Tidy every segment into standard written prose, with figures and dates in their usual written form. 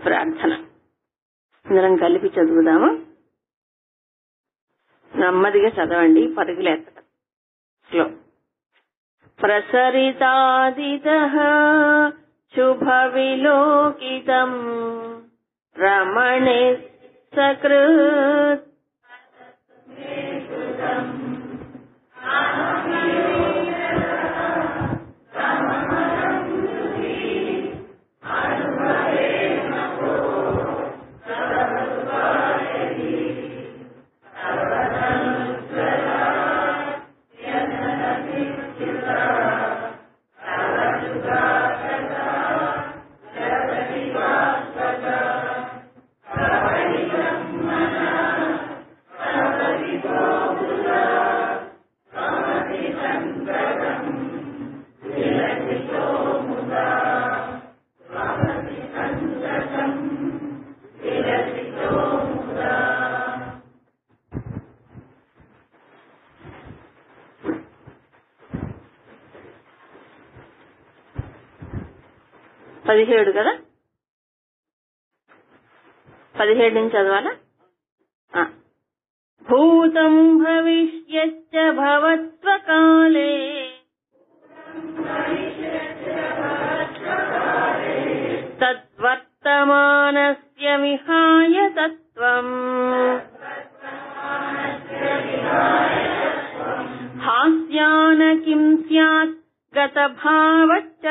ప్రార్థన అందరం కలిపి చదువుదాము. నెమ్మదిగా చదవండి, పరుగులేత్తడం స్లో. ప్రసరితాదితః శుభ విలోకితం రమణే సకృత్ పదిహేడు కదా, 17 నుంచి చదవాలా? భూతం భవిష్యచ్చ భవత్వకాలే తద్వర్తమానస్య విహాయ తత్వం హాస్యాన కిం స్యాత్ గత భావచ్చ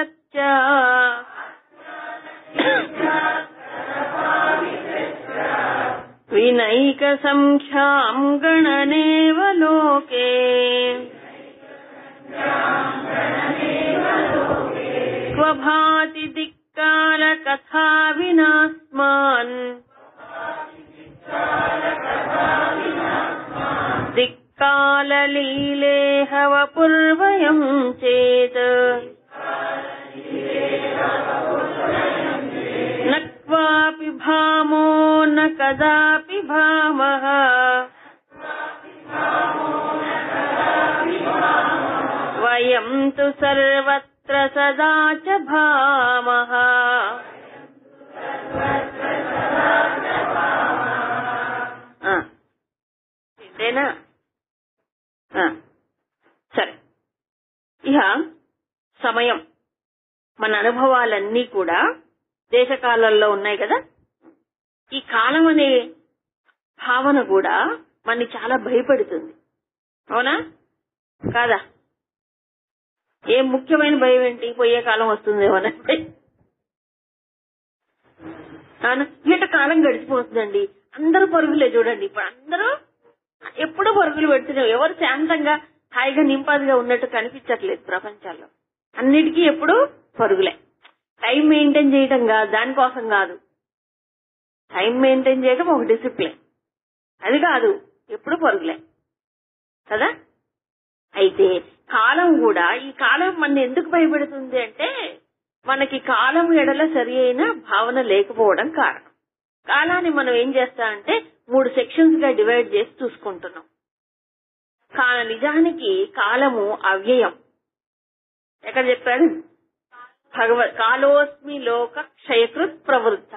వినైక సంఖ్యాం గణనేవ లోకే స్వభాతి దిక్కాల కథా వినాస్మాన్ దిక్కాల లీలేహ వపుర్వయం చేత్ నక్వాపి భామో న కదాపి భామః వయం తు సర్వత్ర సదా చ భామః. ఇంతేనా? సరే, ఇక సమయం, మన అనుభవాలన్నీ కూడా దేశకాలంలో ఉన్నాయి కదా. ఈ కాలం అనే భావన కూడా మనని చాలా భయపెడుతుంది, అవునా కాదా? ఏ ముఖ్యమైన భయం ఏంటి? పోయే కాలం వస్తుందేమోనండి. ఇట కాలం గడిచిపోతుందండి, అందరూ పరుగులే. చూడండి, ఇప్పుడు అందరూ ఎప్పుడూ పరుగులు పెడుతున్నాం. ఎవరు శాంతంగా హాయిగా నింపాదిగా ఉన్నట్టు కనిపించట్లేదు ప్రపంచాల్లో. అన్నిటికీ ఎప్పుడు పరుగులే. టైం మెయింటైన్ చేయడం కాదు, దానికోసం కాదు. టైం మెయింటైన్ చేయడం ఒక డిసిప్లిన్, అది కాదు, ఎప్పుడు పరుగులే కదా. అయితే కాలం కూడా, ఈ కాలం మన ఎందుకు భయపెడుతుంది అంటే మనకి కాలం ఎడల సరి అయిన భావన లేకపోవడం కారణం. కాలాన్ని మనం ఏం చేస్తామంటే 3 సెక్షన్స్ గా డివైడ్ చేసి చూసుకుంటున్నాం. నిజానికి కాలము అవ్యయం. ఎక్కడ చెప్పాడు? కాలోస్మి లోక క్షయకృత్ ప్రవృత్త,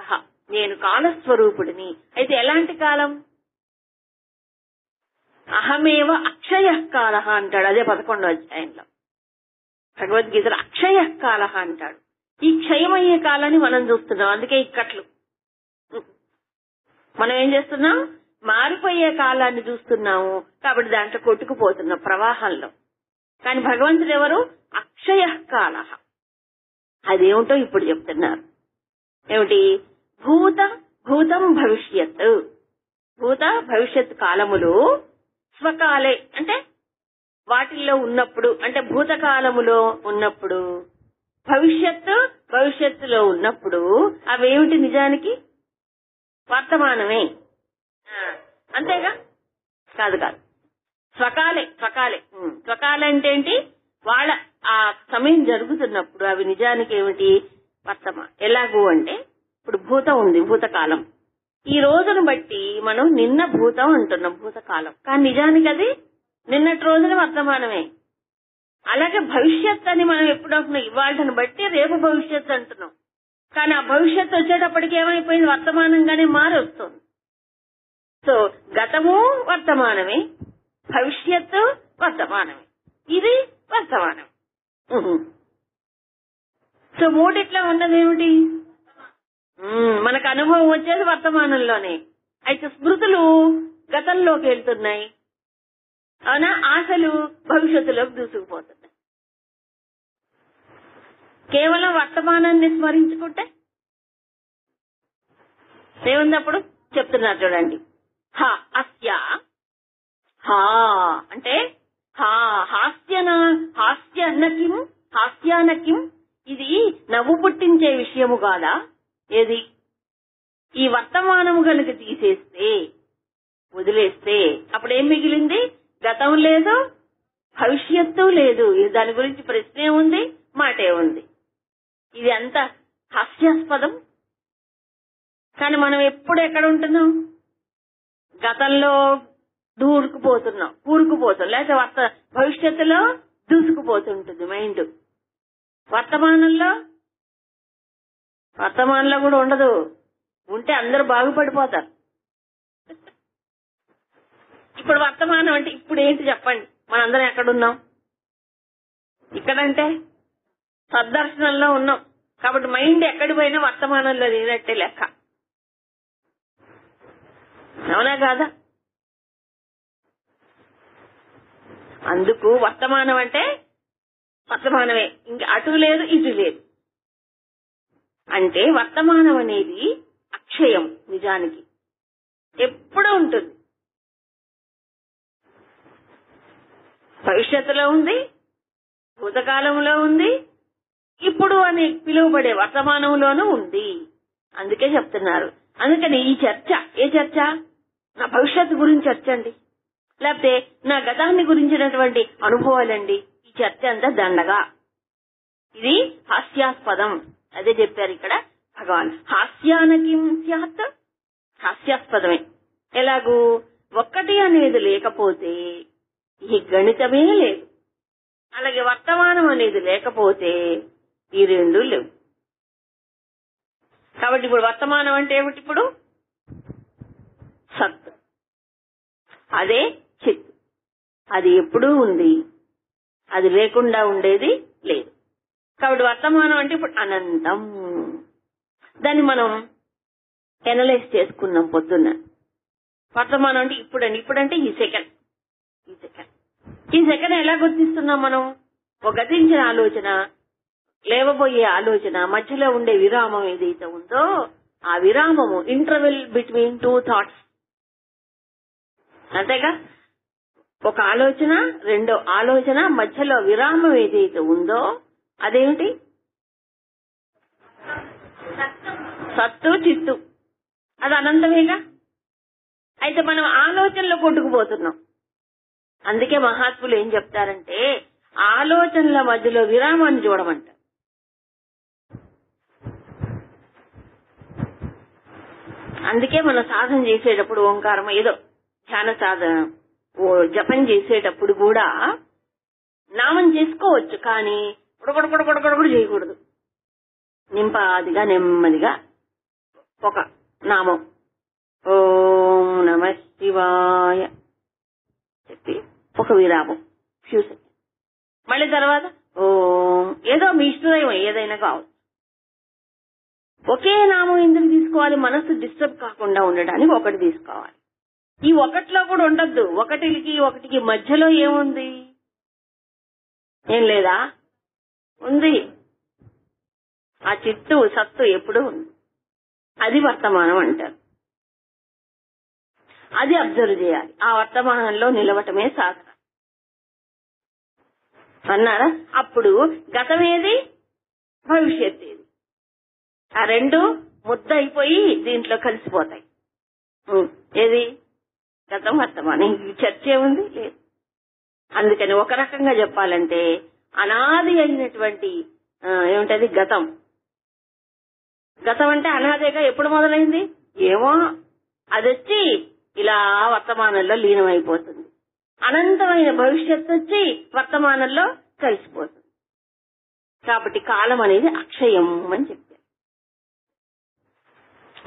నేను కాలస్వరూపుడిని. అయితే ఎలాంటి కాలం? అహమేవ అక్షయ కాల అంటాడు. అదే 11వ అధ్యాయంలో భగవద్గీతలో అక్షయ కాల అంటాడు. ఈ క్షయమయ్యే కాలాన్ని మనం చూస్తున్నాం. అందుకే ఇక్కట్లు మనం ఏం చేస్తున్నాం? మారిపోయే కాలాన్ని చూస్తున్నాము, కాబట్టి దాంట్లో కొట్టుకుపోతున్నాం ప్రవాహంలో. కానీ భగవంతుడు ఎవరు? అక్షయ కాల. అదేమిటో ఇప్పుడు చెప్తున్నారు. ఏమిటి? భూతం భవిష్యత్. భూత భవిష్యత్ కాలములు స్వకాలే అంటే వాటిల్లో ఉన్నప్పుడు, అంటే భూతకాలములో ఉన్నప్పుడు, భవిష్యత్తులో ఉన్నప్పుడు అవేమిటి? నిజానికి వర్తమానమే, అంతేగా? కాదు. స్వకాలే. స్వకాలే అంటే ఏంటి? వాళ్ళ ఆ సమయం జరుగుతున్నప్పుడు అవి నిజానికి ఏమిటి? వర్తమానం. ఎలాగూ అంటే ఇప్పుడు భూతం ఉంది, భూతకాలం. ఈ రోజును బట్టి మనం నిన్న భూతం అంటున్నాం, భూతకాలం. కానీ నిజానికి అది నిన్నటి రోజున వర్తమానమే. అలాగే భవిష్యత్ అని మనం ఎప్పుడు అంటున్నాం? ఇవాళని బట్టి రేపు భవిష్యత్తు అంటున్నాం. కానీ ఆ భవిష్యత్తు వచ్చేటప్పటికి ఏమైపోయింది, వర్తమానంగానే మారొస్తుంది. సో గతము వర్తమానమే, భవిష్యత్తు వర్తమానమే, ఇది వర్తమానం. సో మూడిట్లా ఉన్నదేమిటి, మనకు అనుభవం వచ్చేది వర్తమానంలోనే. అయితే స్మృతులు గతంలోకి వెళ్తున్నాయి, అవునా, ఆశలు భవిష్యత్తులోకి దూసుకుపోతున్నాయి. కేవలం వర్తమానాన్ని స్మరించుకుంటే ఏముంది అప్పుడు చెప్తున్నారు చూడండి. హా అస్య, హా అంటే హాస్యానకిం, ఇది నవ్వు పుట్టించే విషయము కాదా? ఏది? ఈ వర్తమానము కనుక తీసేస్తే, వదిలేస్తే అప్పుడేం మిగిలింది? గతం లేదు, భవిష్యత్తు లేదు. దాని గురించి ప్రశ్నే ఉంది, మాటే ఉంది. ఇది అంత హాస్యాస్పదం. కానీ మనం ఎప్పుడు ఎక్కడ ఉంటున్నాం? గతంలో కూరుకుపోతాం, లేకపోతే భవిష్యత్తులో దూసుకుపోతుంటుంది మైండ్. వర్తమానంలో కూడా ఉండదు. ఉంటే అందరూ బాగుపడిపోతారు. ఇప్పుడు వర్తమానం అంటే ఇప్పుడు ఏంటి చెప్పండి? మనందరం ఎక్కడున్నాం? ఇక్కడంటే సద్దర్శనంలో ఉన్నాం. కాబట్టి మైండ్ ఎక్కడి పోయినా వర్తమానంలో లేనట్టే లెక్క, అవునా కాదా? అందుకు వర్తమానం అంటే వర్తమానమే, ఇంక అటు లేదు ఇటు లేదు. అంటే వర్తమానం అనేది అక్షయం, నిజానికి ఎప్పుడూ ఉంటుంది. భవిష్యత్తులో ఉంది, భూతకాలంలో ఉంది, ఇప్పుడు అని పిలువబడే వర్తమానంలోనూ ఉంది. అందుకే చెప్తున్నారు. అందుకని ఈ చర్చ, ఏ చర్చ? నా భవిష్యత్తు గురించి చర్చ అండి, లేకపోతే నా గతాన్ని గురించినటువంటి అనుభవాలండి. ఈ చర్చ అంతా దండగా, ఇది హాస్యాస్పదం. అదే చెప్పారు ఇక్కడ భగవాన్. హాస్యానకిం స్యాత్, హాస్యాస్పదమే. ఎలాగూ ఒక్కటి అనేది లేకపోతే ఈ గణితమే లేదు, అలాగే వర్తమానం అనేది లేకపోతే ఈ రెండు లేవు. కాబట్టి ఇప్పుడు వర్తమానం అంటే ఏమిటి? ఇప్పుడు సత్, అదే చిత్. అది ఎప్పుడూ ఉంది, అది లేకుండా ఉండేది లేదు. కాబట్టి వర్తమానం అంటే ఇప్పుడు అనంతం. దాన్ని మనం ఎనలైజ్ చేసుకున్నాం పొద్దున్న. వర్తమానం అంటే ఇప్పుడంటే ఈ సెకండ్ ఎలా గుర్తిస్తున్నాం మనం? ఒక గతించిన ఆలోచన, లేవబోయే ఆలోచన, మధ్యలో ఉండే విరామం ఏదైతే ఉందో ఆ విరామము, ఇంటర్వెల్ బిట్వీన్ టూ థాట్స్. అంతేగా, ఒక ఆలోచన, రెండో ఆలోచన మధ్యలో విరామం ఏదైతే ఉందో అదేమిటి? సత్తు చిత్తు. అది అనంతమేగా. అయితే మనం ఆలోచనలో కొట్టుకుపోతున్నాం. అందుకే మహాత్ములు ఏం చెప్తారంటే ఆలోచనల మధ్యలో విరామాన్ని చూడమంటారు. అందుకే మనం సాధన చేసేటప్పుడు ఓంకారం, ఏదో ధ్యాన సాధన, జపం చేసేటప్పుడు కూడా నామం చేసుకోవచ్చు, కానీ కొడకొడకొడకొడకొడ చేయకూడదు. నింపాదిగా నెమ్మదిగా ఒక నామం, ఓం నమ శివాయ చెప్పి ఒక విరామం, ఫ్యూ సెకండ్స్. మళ్ళీ తర్వాత ఓం, ఏదో మీ ఇష్టదైవం ఏదైనా కావచ్చు. ఒకే నామం ఎందుకు తీసుకోవాలి? మనసు డిస్టర్బ్ కాకుండా ఉండడానికి ఒకటి తీసుకోవాలి. ఈ ఒకటిలో కూడా ఉండద్దు. ఒకటికి మధ్యలో ఏముంది? ఏం లేదా? ఉంది. ఆ చిత్తు సత్తు ఎప్పుడూ ఉంది. అది వర్తమానం అంటారు. అది అబ్జర్వ్ చేయాలి. ఆ వర్తమానంలో నిలవటమే సాధన అన్నారా? అప్పుడు గతమేది, భవిష్యత్ ఏది, ఆ రెండు ముద్ద అయిపోయి దీంట్లో కలిసిపోతాయి. ఏది? గతం, వర్తమానం. ఈ చర్చ ఏముంది? లేదు. అందుకని ఒక రకంగా చెప్పాలంటే అనాది అయినటువంటి ఏమిటది? గతం. గతం అంటే అనాదేగా. ఎప్పుడు మొదలైంది? ఏమో, అది వచ్చి ఇలా వర్తమానంలో లీనమైపోతుంది. అనంతమైన భవిష్యత్తు వచ్చి వర్తమానంలో కలిసిపోతుంది. కాబట్టి కాలం అనేది అక్షయం అని చెప్పారు.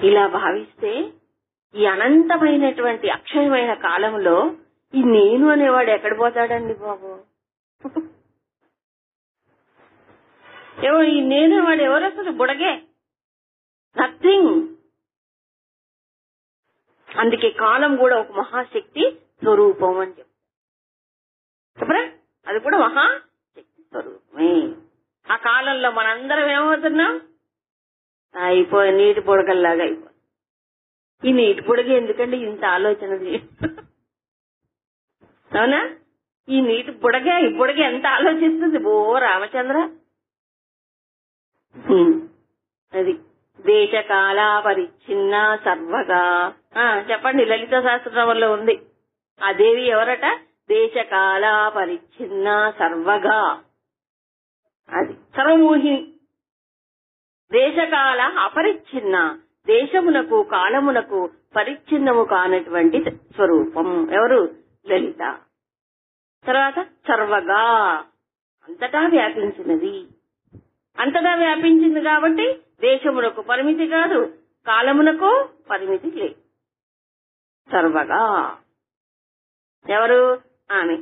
ఇలా భావిస్తే ఈ అనంతమైనటువంటి అక్షయమైన కాలంలో ఈ నేను అనేవాడు ఎక్కడ పోతాడండి బాబు? ఈ నేను వాడు ఎవరు? అసలు బుడగే, నథింగ్. అందుకే కాలం కూడా ఒక మహాశక్తి స్వరూపం అని చెప్పరా? అది కూడా మహాశక్తి స్వరూపమే. ఆ కాలంలో మనందరం ఏమవుతున్నాం? అయిపోయి నీటి బుడగల్లాగా అయిపోయి. ఈ నీటి బుడగ ఎందుకండి ఇంత ఆలోచన? అవునా? ఈ నీటి ఈ బుడగ ఎంత ఆలోచిస్తుంది? ఓ రామచంద్ర. అది దేశకాల పరిచ్ఛిన్న సర్వగా. చెప్పండి, లలిత సహస్రనామంలో ఉంది. ఆ దేవి ఎవరట? దేశకాల పరిచ్ఛిన్న సర్వగా. అది సర్వమోహిని. దేశకాల అపరిచ్ఛిన్న, దేశమునకు కాలమునకు పరిచ్ఛిన్నము కానటువంటి స్వరూపం ఎవరు? లలిత. తర్వాత సర్వగా, అంతటా వ్యాపించినది. అంతటా వ్యాపించింది కాబట్టి దేశమునకు పరిమితి కాదు, కాలమునకు పరిమితి లేదు. సర్వగా ఎవరు? ఆమె.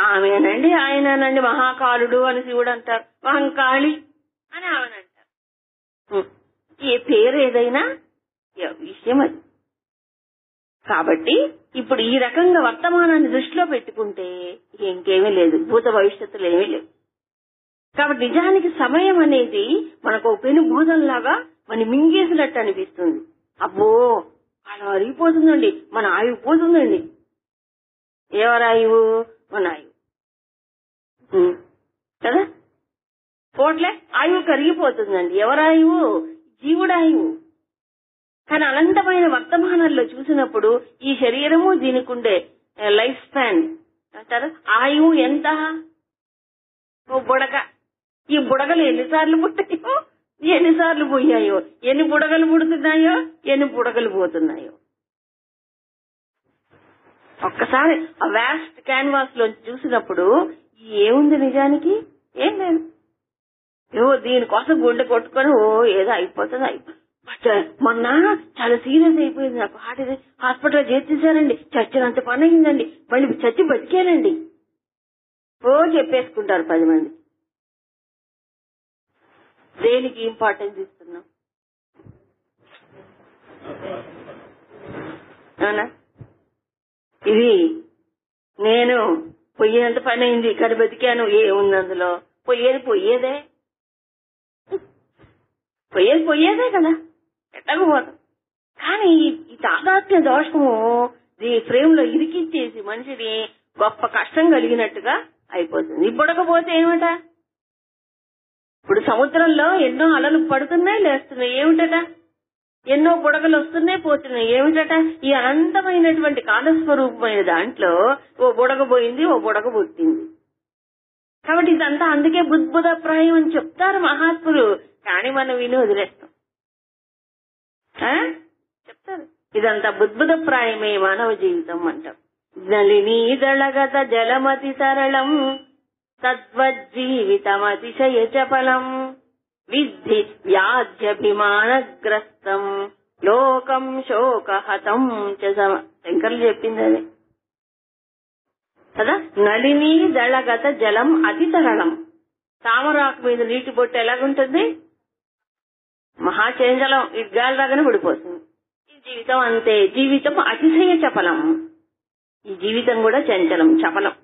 ఆమెనండి, ఆయననండి మహాకాలుడు అని శివుడు అంటారు, మహంకాళి అని ఆమెనంటారు. ఏ పేరు ఏదైనా విషయం అది. కాబట్టి ఇప్పుడు ఈ రకంగా వర్తమానాన్ని దృష్టిలో పెట్టుకుంటే ఇంకేమీ లేదు, భూత భవిష్యత్తులు ఏమీ లేవు. కాబట్టి నిజానికి సమయం అనేది మనకు పెను భూతంలాగా మన మింగేసినట్టు అనిపిస్తుంది. అబ్బో అలా అరిగిపోతుందండి, మన ఆయువు పోతుందండి. ఎవరాయువు? మన ఆయువు కదా. పోట్లే ఆయువు కరిగిపోతుందండి. ఎవరాయువు? జీవుడాయువు. కానీ అనంతమైన వర్తమానంలో చూసినప్పుడు ఈ శరీరము దీనికి ఉండే లైఫ్ స్పాన్ అంటారు, ఆయువు ఎంత? ఓ బుడగ. ఈ బుడగలు ఎన్నిసార్లు పుట్టాయో, ఎన్నిసార్లు పోయాయో, ఎన్ని బుడగలు పుడుతున్నాయో, ఎన్ని బుడగలు పోతున్నాయో. ఒక్కసారి ఆ వ్యాస్ట్ క్యాన్వాస్ లోంచి చూసినప్పుడు ఏముంది నిజానికి? ఏం లేదు. ఏవో దీనికోసం గుండె కొట్టుకొని ఏదో అయిపోతుంది. మొన్న చాలా సీరియస్ అయిపోయింది నాకు, హాస్పిటల్ చేర్చేశారండి, చచ్చినంత పని అయిందండి, మళ్ళీ చచ్చి బతికేనండి చెప్పేసుకుంటారు 10 మంది. దేనికి ఇంపార్టెన్స్ ఇస్తున్నాం? అవునా? ఇది నేను పొయ్యేంత పని అయింది, ఇక్కడ బతికాను, ఏముంది అందులో? పోయేదే కదా, ఎట్టకపోతాం. కానీ ఈ తాదాత్మ్య దోషము ఈ ఫ్రేమ్ లో ఇరికిచ్చేసి మనిషిని గొప్ప కష్టం కలిగినట్టుగా అయిపోతుంది. ఇప్పుడకపోతే ఏమిట? ఇప్పుడు సముద్రంలో ఎన్నో అలలు పడుతున్నాయి, లేస్తున్నాయి, ఏమిటట? ఎన్నో బుడగలు వస్తున్నాయి, పోతున్నాయి, ఏమిటట? ఈ అనంతమైనటువంటి కాలస్వరూపమైన దాంట్లో ఓ బుడగ పోయింది, ఓ బుడగ పుట్టింది. కాబట్టి ఇదంతా అందుకే బుద్బుదప్రాయం అని చెప్తారు మహాత్ములు. కానీ మనం విని వదిలేస్తాం. చెప్తారు ఇదంతా బుద్బుదప్రాయమే మానవ జీవితం అంటాం. నలినీ దళగత జలమతి సరళం తద్వజ్జీవితమతిశయ చపలం విద్ధి వ్యాధ్యభిమానగ్రస్తం లోకం శోకహతం చ. శంకర్లు చెప్పింది అదే కదా. నలినీ దళగత జలం అతి తరళం. తామరాకు మీద నీటి బొట్టు ఎలాగుంటుంది? మహాచంచలం, ఇడ్గాలి రాగానే పడిపోతుంది. ఈ జీవితం అంతే. జీవితం అతిశయ చపలం. ఈ జీవితం కూడా చంచలం, చపలం.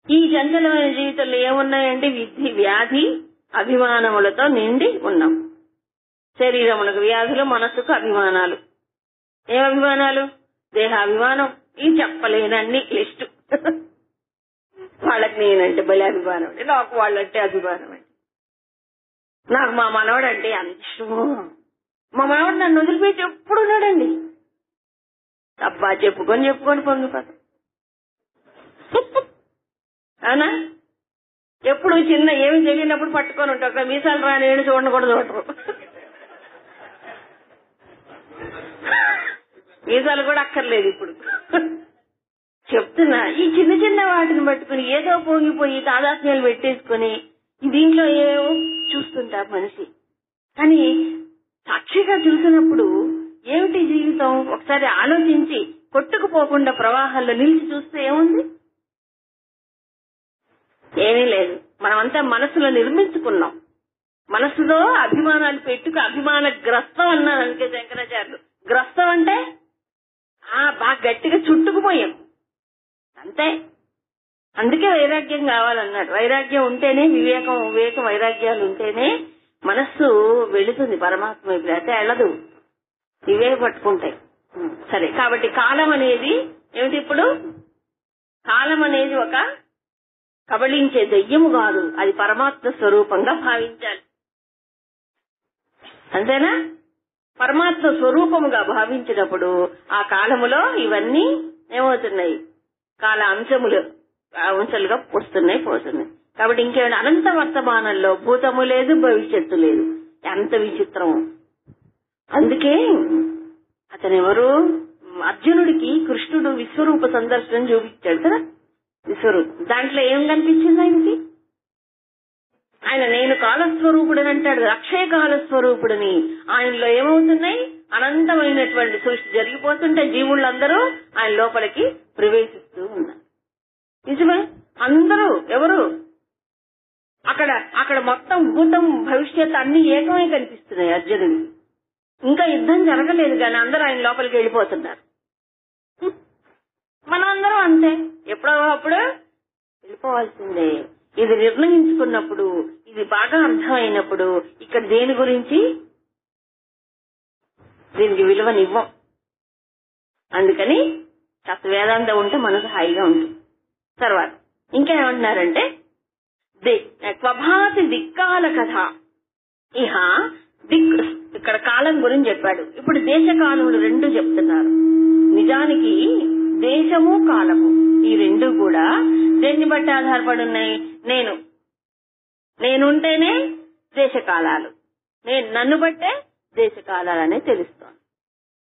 ఈ చంచలమైన జీవితంలో ఏమున్నాయంటే విద్ధి వ్యాధి అభిమానములతో నిండి ఉన్నాం. శరీరములకు వ్యాధులు, మనస్సుకు అభిమానాలు. ఏం అభిమానాలు? దేహాభిమానం. ఈ చెప్పలేనన్ని లిస్టు. వాళ్ళకి నేనంటే భలే అభిమానం అండి, నాకు వాళ్ళంటే అభిమానం అండి, నాకు మా మనవడు అంటే అంత ఇష్టము. మా మనవడు నన్ను వదిలిపెట్టి ఎప్పుడు ఉన్నాడండి. అబ్బా చెప్పుకొని పొంగిపోతాం. అవునా? ఎప్పుడు చిన్న ఏమి తెలియనప్పుడు పట్టుకొని ఉంటాం. మీసాలు రాని ఏడు చూడను కూడా చూడరు. మీసాలు కూడా అక్కర్లేదు ఇప్పుడు. చెప్తున్నా, ఈ చిన్న చిన్న వాటిని పట్టుకుని ఏదో పొంగిపోయి తాదాత్మ్యాలు పెట్టేసుకుని దీంట్లో ఏవో చూస్తుంటారు మనిషి. కానీ సాక్షిగా చూసినప్పుడు ఏమిటి జీవితం ఒకసారి ఆలోచించి కొట్టుకుపోకుండా ప్రవాహాల్లో నిలిచి చూస్తే ఏముంది? ఏమీ లేదు. మనమంతా మనసులో నిర్మించుకున్నాం. మనసులో అభిమానాలు పెట్టుకు అభిమాన గ్రస్తం అన్నారు అందుకే శంకరాచార్యులు. గ్రస్తం అంటే బాగా గట్టిగా చుట్టుకుపోయాం అంతే. అందుకే వైరాగ్యం కావాలన్నాడు. వైరాగ్యం ఉంటేనే వివేకం, వివేకం వైరాగ్యాలు ఉంటేనే మనస్సు వెళుతుంది పరమాత్మ వైపు, అయితే వెళ్ళదు, ఇవే పట్టుకుంటాయి. సరే, కాబట్టి కాలం అనేది ఏమిటి? ఇప్పుడు కాలం అనేది ఒక కబళించే దెయ్యము కాదు, అది పరమాత్మ స్వరూపంగా భావించాలి. అంతేనా? పరమాత్మ స్వరూపముగా భావించినప్పుడు ఆ కాలములో ఇవన్నీ ఏమవుతున్నాయి? కాల అంశలుగా వస్తున్నాయి, పోతున్నాయి. కాబట్టి ఇంకేమైనా అనంత వర్తమానంలో భూతము లేదు, భవిష్యత్తు లేదు. ఎంత విచిత్రం! అందుకే అతనెవరు? అర్జునుడికి కృష్ణుడు విశ్వరూప సందర్శనం చూపించాడు కదా, విశ్వరూపం. దాంట్లో ఏం కనిపించింది ఆయనకి? ఆయన నేను కాలస్వరూపుడని అంటాడు, అక్షయ కాలస్వరూపుడని. ఆయనలో ఏమవుతున్నాయి? అనంతమైనటువంటి సృష్టి జరిగిపోతుంటే జీవులందరూ ఆయన లోపలికి ప్రవేశిస్తూ ఉన్నారు. నిజమే, అందరూ ఎవరు? అక్కడ మొత్తం భూతం భవిష్యత్ అన్ని ఏకమై కనిపిస్తున్నాయి అర్జునుడికి. ఇంకా యుద్ధం జరగలేదు కానీ అందరూ ఆయన లోపలికి వెళ్ళిపోతున్నారు. మనం అందరం అంతే, ఎప్పుడో అప్పుడు వెళ్ళిపోవాల్సిందే. ఇది నిర్ణయించుకున్నప్పుడు, ఇది బాగా అర్థమైనప్పుడు ఇక్కడ దేని గురించి దీనికి విలువనివ్వం. అందుకని కాస్త వేదాంతం ఉంటే మనసు హాయిగా ఉంటుంది. తర్వాత ఇంకేమంటున్నారంటే స్వభాతి దిక్కాల కథ. ఇక్కడ కాలం గురించి చెప్పాడు. ఇప్పుడు దేశకాలములు రెండు చెప్తున్నారు. నిజానికి దేశము కాలము ఈ రెండు కూడా దేన్ని బట్టి ఆధారపడి ఉన్నాయి? నేనుంటేనే దేశకాలాలు, నన్ను బట్టే దేశకాలాలనే తెలుస్తోంది.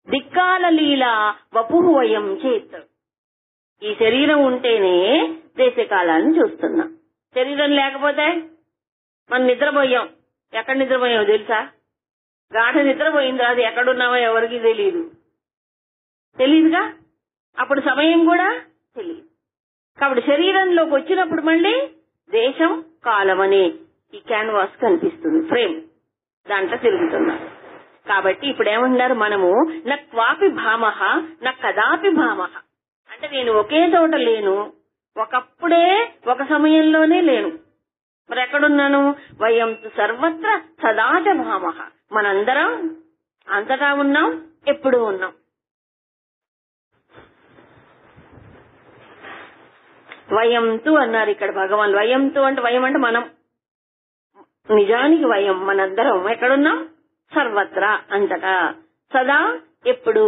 దిక్కాల లీల వపుహు వయం చేత్. ఈ శరీరం ఉంటేనే దేశకాలాలను చూస్తున్నా. శరీరం లేకపోతే మనం నిద్రపోయాం. ఎక్కడ నిద్రపోయామో తెలుసా? గాఢ నిద్రపోయింది, అది ఎక్కడున్నామో ఎవరికి తెలియదుగా. అప్పుడు సమయం కూడా తెలియదు. కాబట్టి శరీరంలోకి వచ్చినప్పుడు మళ్ళీ దేశం కాలం అనే ఈ క్యాన్వాస్ కనిపిస్తుంది, ఫ్రేమ్, దాంట్లో తిరుగుతున్నారు. కాబట్టి ఇప్పుడు ఏమన్నారు? మనము నా క్వాపి భామహ నా కదాపి భామహ అంటే నేను ఒకే చోట లేను, ఒకప్పుడే ఒక సమయంలోనే లేను. మరి ఎక్కడున్నాను? వయం సర్వత్ర సదాచ భామహ. మనందరం అంతటా ఉన్నాం, ఎప్పుడూ ఉన్నాం. వయంతు అన్నారు ఇక్కడ భగవాన్. వయంతు అంటే వయం అంటే మనం. నిజానికి వయం మనందరం ఎక్కడున్నాం? సర్వత్రా, అంతటా, సదా, ఎప్పుడు,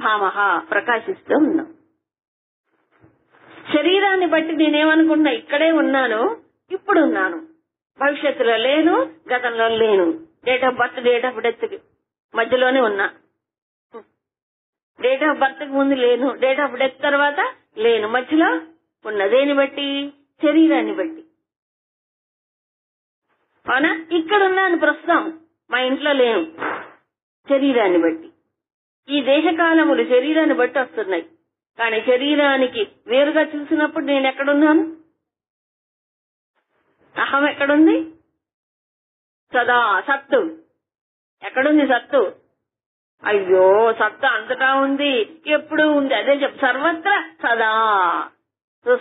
భామహ ప్రకాశిస్తూ ఉన్నాం. శరీరాన్ని బట్టి నేనేమనుకున్నా? ఇక్కడే ఉన్నాను, ఇప్పుడు ఉన్నాను, భవిష్యత్తులో లేను, గతంలో లేను, date of birth date of death మధ్యలోనే ఉన్నా. డేట్ ఆఫ్ బర్త్ కి ముందు లేను, డేట్ ఆఫ్ డెత్ తర్వాత లేను, మధ్యలో ఉన్న. దేని బట్టి? శరీరాన్ని బట్టి. అవునా? ఇక్కడ ఉన్నాను ప్రస్తుతం, మా ఇంట్లో లేను, శరీరాన్ని బట్టి. ఈ దేశకాలములు శరీరాన్ని బట్టి వస్తున్నాయి. కానీ శరీరానికి వేరుగా చూసినప్పుడు నేను ఎక్కడున్నాను? అహం ఎక్కడుంది? సదా సత్తు ఎక్కడుంది? సత్తు. అయ్యో, సత్తు అంతటా ఉంది, ఎప్పుడు ఉంది. అదే సర్వత్ర సదా.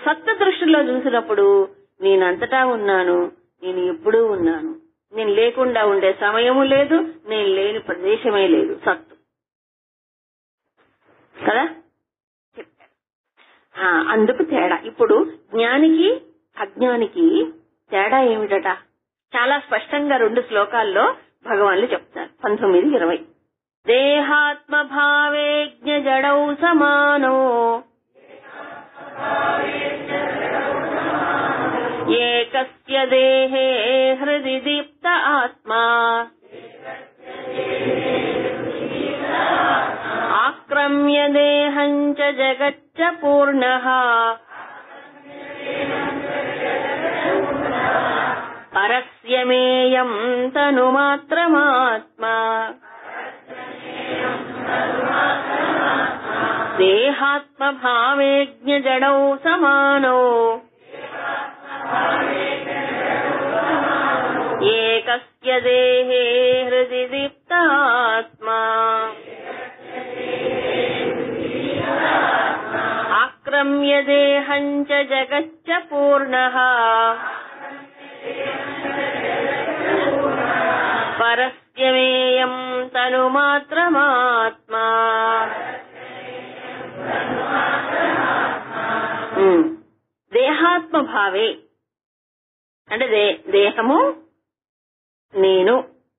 సత్తు దృష్టిలో చూసినప్పుడు నేను అంతటా ఉన్నాను, నేను ఎప్పుడూ ఉన్నాను. నేను లేకుండా ఉండే సమయము లేదు, నేను లేని ప్రదేశమే లేదు. సత్తు కదా చెప్పారు. అందుకు తేడా. ఇప్పుడు జ్ఞానికి అజ్ఞానికి తేడా ఏమిటట? చాలా స్పష్టంగా 2 శ్లోకాల్లో భగవాన్లు చెప్తారు. 19-20. దేహాత్మ భావేజ్ఞ జడౌ సమానో ఏకస్య దేహే హృది దీప్త ఆత్మా ఆక్రమ్య దేహం చ జగచ్చ పూర్ణః పరస్య మేయం తనుమాత్రమాత్మా దేహాత్మ భావేజ్ఞ జడౌ సమానో ఏకస్య దేహే హృది దీప్తాత్మా ఆక్రమ్య దేహం చ జగచ్చ పూర్ణః పరస్యమేయం తనుమాత్రమాత్మా. దేహాత్మ భావే అంటే దేహము నేను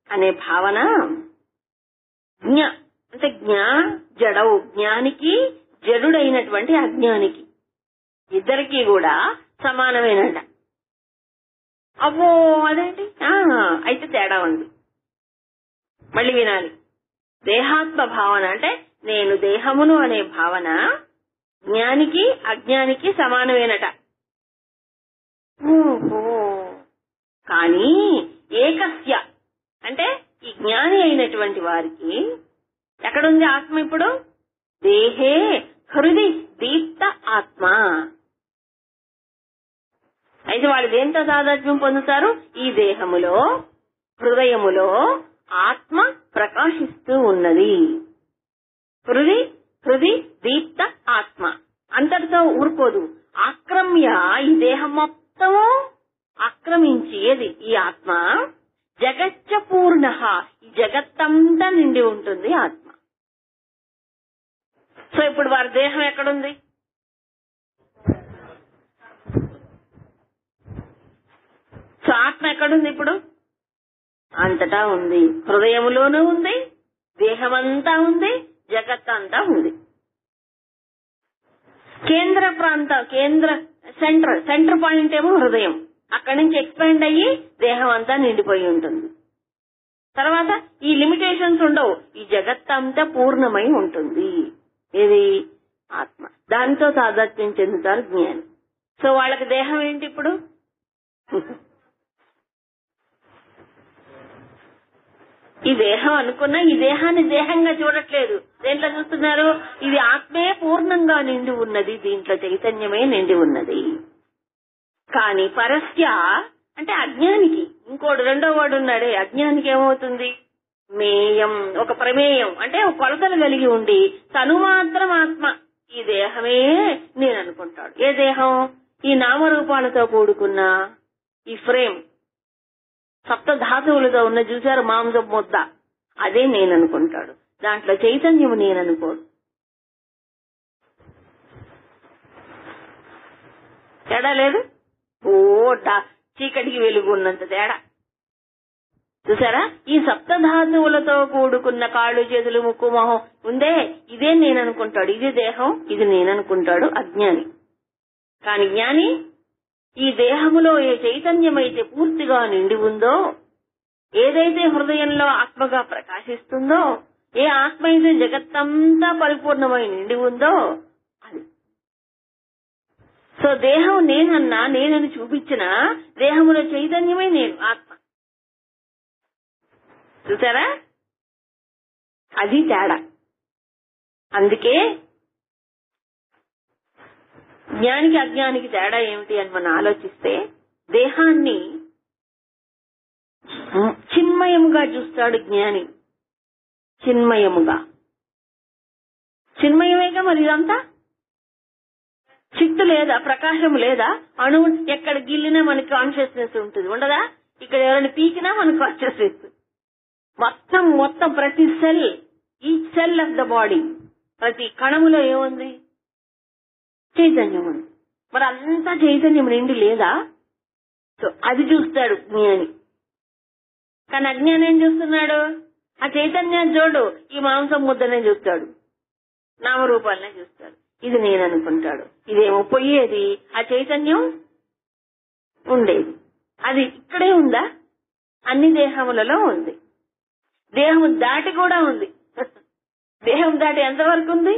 అనే భావన, జ్ఞ అంటే జడవు జ్ఞానికి జడుడైనటువంటి అజ్ఞానికి ఇద్దరికి కూడా సమానమేనంట. అబ్బో అదేంటి అయితే తేడా ఉంది, మళ్ళీ వినాలి. దేహాత్మ భావన అంటే నేను దేహమును అనే భావన జ్ఞానికి అజ్ఞానికి సమానమేనట. ఓహో కానీ ఏకస్య అంటే ఈ జ్ఞాని అయినటువంటి వారికి ఎక్కడుంది ఆత్మ? ఇప్పుడు దేహే హృది దీప్త ఆత్మ. అయితే వాళ్ళు దేంతో తాదాత్మ్యం పొందుతారు? ఈ దేహములో హృదయములో ఆత్మ ప్రకాశిస్తూ ఉన్నది. హృది దీప్త ఆత్మ అంతటితో ఊరుకోదు. ఆక్రమ్య ఈ దేహం మొత్తము ఆక్రమించి ఏది ఈ ఆత్మ జగచ్చ పూర్ణ ఈ జగత్తంతా నిండి ఉంటుంది ఆత్మ. సో ఇప్పుడు వారి దేహం ఎక్కడుంది? సో ఆత్మ ఎక్కడుంది? ఇప్పుడు అంతటా ఉంది, హృదయములోనూ ఉంది, దేహమంతా ఉంది, జగత్తంతా ఉంది. సెంటర్ పాయింట్ ఏమో హృదయం, అక్కడి నుంచి ఎక్స్పాండ్ అయ్యి దేహం అంతా నిండిపోయి ఉంటుంది. తర్వాత ఈ లిమిటేషన్స్ ఉండవు, ఈ జగత్తంతా పూర్ణమై ఉంటుంది. ఇది ఆత్మ. దాంతో తాదాత్మ్యం చెందుతారు జ్ఞాని. సో వాళ్ళకి దేహం ఏంటి ఇప్పుడు? ఈ దేహం అనుకున్నా ఈ దేహాన్ని దేహంగా చూడట్లేదు. దేంట్లో చూస్తున్నారు? ఇది ఆత్మే పూర్ణంగా నిండి ఉన్నది, దీంట్లో చైతన్యమే నిండి ఉన్నది. కానీ పరస్య అంటే అజ్ఞానికి ఇంకోటి రెండో వాడు ఉన్నాడే, అజ్ఞానికి ఏమవుతుంది? మేయం ఒక ప్రమేయం అంటే ఒక కొలతలు కలిగి ఉండి తను మాత్రం ఆత్మ, ఈ దేహమే నేను అనుకుంటాడు. ఏ దేహం? ఈ నామరూపాలతో కూడుకున్న ఈ ఫ్రేమ్, సప్త ధాతువులతో ఉన్న చూశారు మాంసం ముద్ద, అదే నేను అనుకుంటాడు. దాంట్లో చైతన్యము నేను అనుకోడు. తేడా లేదు? ఓ చీకటికి వెలుగు ఉన్నంత తేడా. చూసారా? ఈ సప్తధాతువులతో కూడుకున్న కాళ్ళు చేతులు ముక్కు మొహం ఉందే, ఇదే నేను అనుకుంటాడు. ఇది దేహం, ఇది నేననుకుంటాడు అజ్ఞాని. కాని జ్ఞాని ఈ దేహములో ఏ చైతన్యమైతే పూర్తిగా నిండి ఉందో, ఏదైతే హృదయంలో ఆత్మగా ప్రకాశిస్తుందో, ఏ ఆత్మ అయితే జగత్తంతా పరిపూర్ణమై నిండి ఉందో అది. సో దేహం నేనన్నా, నేనని చూపించిన దేహములో చైతన్యమే నేను ఆత్మ. చూసారా? అది తేడా. అందుకే జ్ఞానికి అజ్ఞానికి తేడా ఏమిటి అని మనం ఆలోచిస్తే, దేహాన్ని చిన్మయముగా చూస్తాడు జ్ఞాని. చిన్మయముగా, చిన్మయమేగా మరి ఇదంతా. చిత్తు లేదా, ప్రకాశం లేదా, అణువు ఎక్కడ గిల్లినా మనకి కాన్షియస్నెస్ ఉంటుంది, ఉండదా? ఇక్కడ ఎవరైనా పీకినా మనకు కాన్షియస్నెస్. మొత్తం ప్రతి cell, each cell of the body, ప్రతి కణములో ఏముంది? చైతన్యం ఉంది. మరి అంతా చైతన్యం నిండి లేదా? సో అది చూస్తాడు జ్ఞాని. కానీ అజ్ఞాని ఏం చూస్తున్నాడు? ఆ చైతన్యాన్ని చూడు, ఈ మాంసం ముద్దనే చూస్తాడు, నామరూపాలనే చూస్తాడు. ఇది నేను అనుకుంటాడు. ఇదేమో పోయేది, ఆ చైతన్యం ఉండేది. అది ఇక్కడే ఉందా? అన్ని దేహములలో ఉంది. దేహము దాటి కూడా ఉంది. దేహం దాటి ఎంతవరకు ఉంది?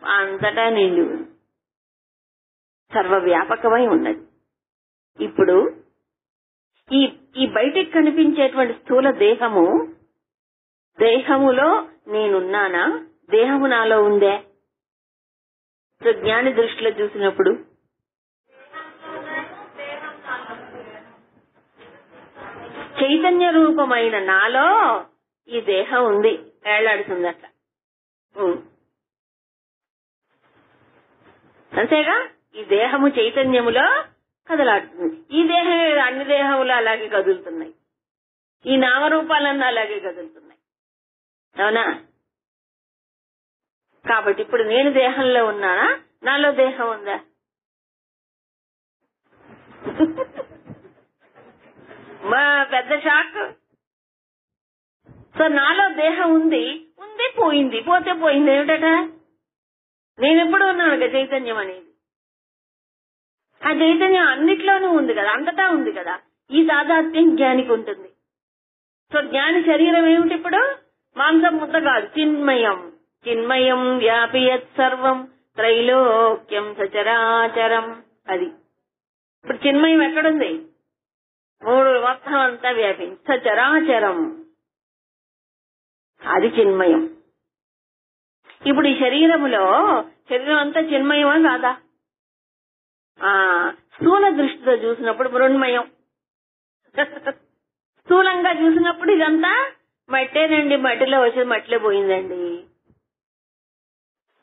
అంతటా నిండి ఉంది, సర్వవ్యాపకమై ఉన్నది. ఇప్పుడు ఈ బయటికి కనిపించేటువంటి స్థూల దేహములో నేనున్నానా? దేహము నాలో ఉందే? సో జ్ఞాని దృష్టిలో చూసినప్పుడు చైతన్య రూపమైన నాలో ఈ దేహం ఉంది, వేళ్లాడుతుంది అట్లా. అంతేగా, ఈ దేహము చైతన్యములో కదలాడుతుంది. ఈ దేహం అన్ని దేహములు అలాగే కదులుతున్నాయి, ఈ నామరూపాలన్నీ అలాగే కదులుతున్నాయి. అవునా? కాబట్టి ఇప్పుడు నేను దేహంలో ఉన్నానా, నాలో దేహం ఉందా? మా పెద్ద షాక్. సో నాలో దేహం ఉంది, పోయింది, పోతే పోయింది. ఏమిటట? నేనెప్పుడు ఉన్నాను చైతన్యం అనేది. ఆ చైతన్యం అన్నిట్లోనూ ఉంది కదా, అంతటా ఉంది కదా. ఈ తాదాత్మ్యం జ్ఞానికి ఉంటుంది. సో జ్ఞాని శరీరం ఏమిటి? ఇప్పుడు మాంసం ముద్ద కాదు, చిన్మయం. చిన్మయం వ్యాపియత్ సర్వం త్రైలోక్యం సచరాచరం. అది ఇప్పుడు చిన్మయం ఎక్కడుంది? మూడు మొత్తం అంతా వ్యాపించి సచరాచరం, అది చిన్మయం. ఇప్పుడు ఈ శరీరం అంతా చిన్మయమా కాదా? స్థూల దృష్టితో చూసినప్పుడు మృణ్మయం, స్థూలంగా చూసినప్పుడు ఇదంతా మట్టేనండి, మట్టిలో వచ్చేది మట్టిలో పోయిందండి.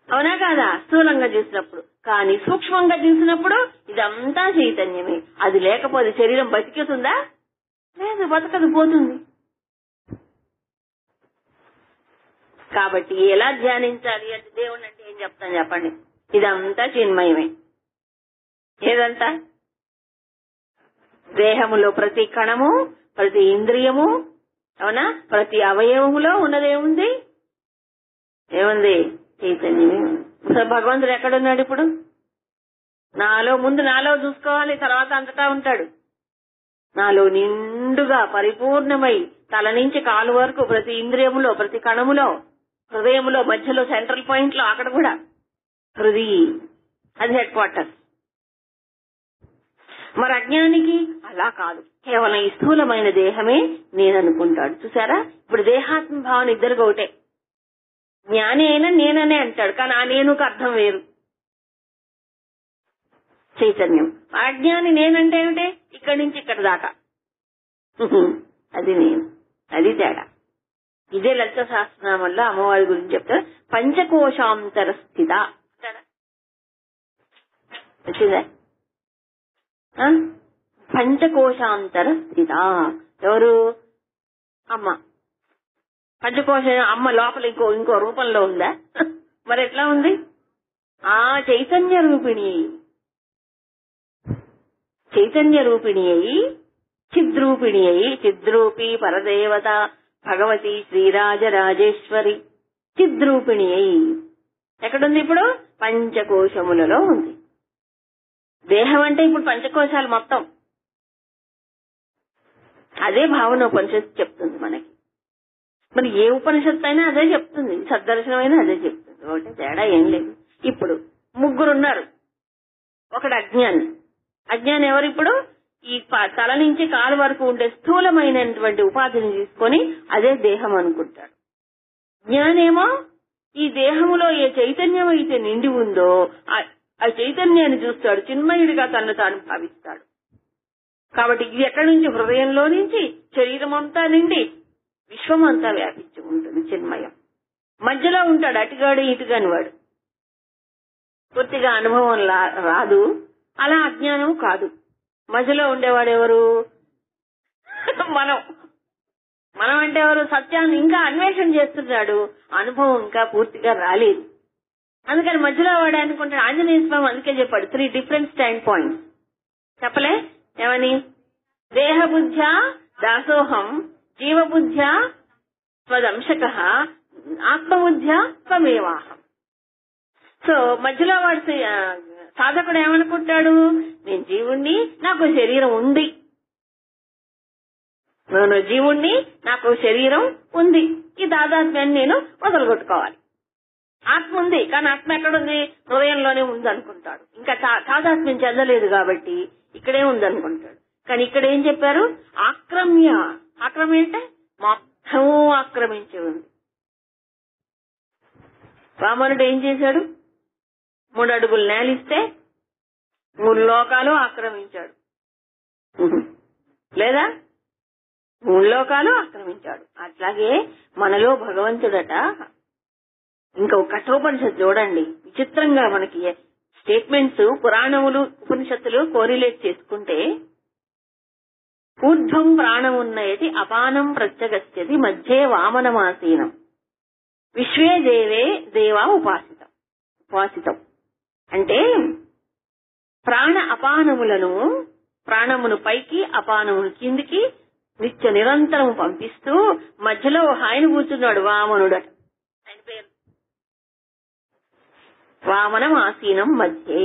అవునా కాదా? స్థూలంగా చూసినప్పుడు. కానీ సూక్ష్మంగా చూసినప్పుడు ఇదంతా చైతన్యమే. అది లేకపోతే శరీరం బతికేస్తుందా? లేదు, బతకదు, పోతుంది. కాబట్టి ఎలా ధ్యానించాలి అంటే, దేవుణ్ణి అంటే ఏం చెప్తాను చెప్పండి? ఇదంతా చిన్మయమే. ఏదంతా? దేహములో ప్రతి కణము, ప్రతి ఇంద్రియము, అవునా, ప్రతి అవయవములో ఉన్నదేముంది? ఏముంది? చైతన్యమే. భగవంతుడు ఎక్కడున్నాడు ఇప్పుడు? ముందు నాలో చూసుకోవాలి, తర్వాత అంతటా ఉంటాడు. నాలో నిండుగా పరిపూర్ణమై తల నుంచి కాలు వరకు ప్రతి ఇంద్రియములో, ప్రతి కణములో, హృదయములో, మధ్యలో సెంట్రల్ పాయింట్ లో, అక్కడ కూడా హృదయ, అది హెడ్ క్వార్టర్స్. మరి అజ్ఞానికి అలా కాదు, కేవలం ఈ స్థూలమైన దేహమే నేననుకుంటాడు. చూసారా? ఇప్పుడు దేహాత్మ భావన ఇద్దరికి ఒకటే. జ్ఞాని అయినా నేననే అంటాడు, కానీ ఆ నేనుకు అర్థం వేరు. చైతన్యం. అజ్ఞాని నేనంటే ఏమిటే? ఇక్కడి నుంచి ఇక్కడ దాకా, అది నేను, అది తేడా. ఇదే లలిత సహస్రనామంలో అమ్మవారి గురించి చెప్తారు. పంచకోశాంతర స్థిత వచ్చిందా? పంచకోశాంతర స్థిత. ఎవరు? అమ్మ. పంచకోశం అమ్మ లోపల ఇంకో రూపంలో ఉందా? మరి ఎట్లా ఉంది? చైతన్య రూపిణి అయి, చిద్రూపిణి అయి, చిద్రూపి పరదేవత భగవతి శ్రీరాజరాజేశ్వరి చిద్రూపిణి అయి ఎక్కడుంది? ఇప్పుడు పంచకోశములలో ఉంది. దేహం అంటే ఇప్పుడు పంచకోశాలు మొత్తం. అదే భావన ఉపనిషత్తు చెప్తుంది మనకి. మరి ఏ ఉపనిషత్తు అయినా అదే చెప్తుంది, సద్దర్శనం అయినా అదే చెప్తుంది. ఒకటి తేడా ఏం లేదు. ఇప్పుడు ముగ్గురున్నారు. ఒకడు అజ్ఞాని. అజ్ఞాని ఎవరు? ఇప్పుడు ఈ తల నుంచి కాలు వరకు ఉండే స్థూలమైనటువంటి ఉపాధిని తీసుకొని అదే దేహం అనుకుంటాడు. జ్ఞానేమో ఈ దేహములో ఏ చైతన్యం అయితే నిండి ఉందో ఆ చైతన్యాన్ని చూస్తాడు, చిన్మయుడిగా తనను తాను భావిస్తాడు. కాబట్టి ఇది ఎక్కడి నుంచి? హృదయంలో నుంచి శరీరం అంతా నిండి విశ్వమంతా వ్యాపించి ఉంటుంది చిన్మయం. మధ్యలో ఉంటాడు అటుగాడు ఇటుగాని వాడు. పూర్తిగా అనుభవం రాదు. అలా అజ్ఞానం కాదు. మధ్యలో ఉండేవాడు ఎవరు? మనం అంటే ఎవరు? సత్యాన్ని ఇంకా అన్వేషణ చేస్తున్నాడు, అనుభవం ఇంకా పూర్తిగా రాలేదు. అందుకని మధ్యలో వాడు అనుకుంటాడు. ఆంజనేయ స్వామి అందుకే చెప్పాడు 3 డిఫరెంట్ స్టాండ్ పాయింట్స్. చెప్పలే? ఏమని? దేహబుద్ధ్యా దాసోహం, జీవబుద్ధ్యా స్వదంశక, ఆత్మబుద్ధ్యా త్వమేవాహం. సో మధ్యలో వాడు సాధకుడు ఏమనుకుంటాడు? నేను జీవుణ్ణి, నాకు శరీరం ఉంది. నేను జీవుణ్ణి, నాకు శరీరం ఉంది. ఈ తాదాత్మ్యాన్ని నేను వదలగొట్టుకోవాలి. ఆత్మ ఉంది, కానీ ఆత్మ ఎక్కడుంది? హృదయంలోనే ఉంది అనుకుంటాడు. ఇంకా తాదాత్మ్యం చెందలేదు కాబట్టి ఇక్కడే ఉంది అనుకుంటాడు. కానీ ఇక్కడ ఏం చెప్పారు? ఆక్రమ్య అంటే మొత్తం ఆక్రమించి ఉంది. వామనుడు ఏం చేశాడు? 3 అడుగులు నేలిస్తే 3 లోకాలు ఆక్రమించాడు. లేదా 3 లోకాలు ఆక్రమించాడు. అట్లాగే మనలో భగవంతుడట. ఇంకా కఠోపనిషత్తు చూడండి, విచిత్రంగా మనకి స్టేట్మెంట్స్ పురాణములు ఉపనిషత్తులు కోరిలేట్ చేసుకుంటే, ఊర్ధ్వం ప్రాణమున్నయతి అపానం ప్రత్యగస్యతి మధ్యే వామనమాసీనం విశ్వే దేవే దేవా ఉపాసితం అంటే ప్రాణ అపానములను, ప్రాణమును పైకి అపానమును కిందికి నిత్య నిరంతరం పంపిస్తూ మధ్యలో ఆయన కూర్చున్నాడు వామనుడట. ఆయన పేరు వామనం ఆసీనం మధ్యే.